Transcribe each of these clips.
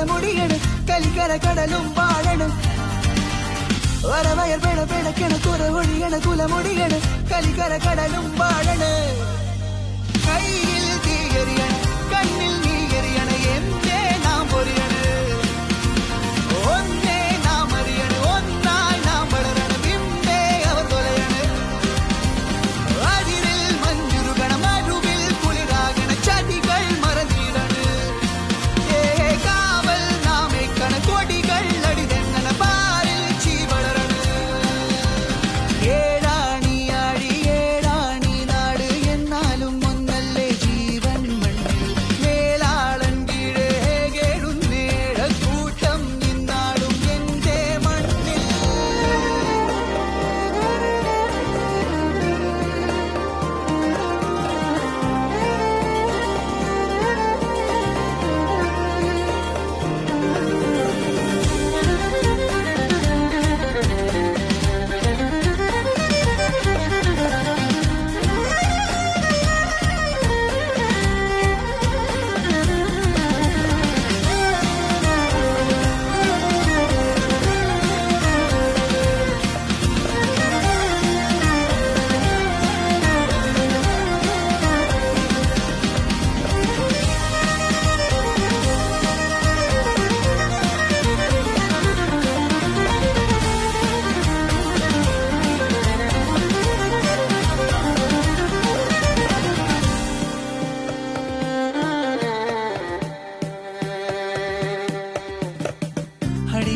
കുലമുടിയാണ് കലിക്കര കടലും പാടണ് വരവയർ പിട പിടക്കണ കുറവൊഴിയണ കുലമുടിയാണ് കലിക്കര കടലും പാടണ് കയ്യിൽ തീയറിയണ കണ്ണിൽ നീയറിയണ എന്തേ നാം പൊറിയണ ഒന്നേ നാം അറിയണ ഒന്നായി നാം വളരണ ബിംബേ അവർ തൊലയണ അതിരിൽ മഞ്ഞുരുകണ മരുവിൽ കുളിരാകണ ചതികൾ മറന്നിടണ കാവൽ നാമേക്കണ കൊടികൾ അടിതെങ്ങണ പാരിൽ ചീ വളരണ ഏഴാണിയാടി ഏഴാണി നാട് എന്നാലും ഒന്നല്ലേ ജീവൻ മണ്ണിൽ മേലാളൻ കീഴേ കേടുന്നേഴ കൂട്ടം നിന്നാടും എന്റെ മണ്ണിൽ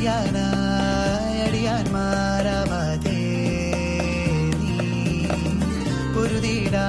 അടിയാനായി അടിയാൻ മാറാതെ നീ പൊരുതിടാ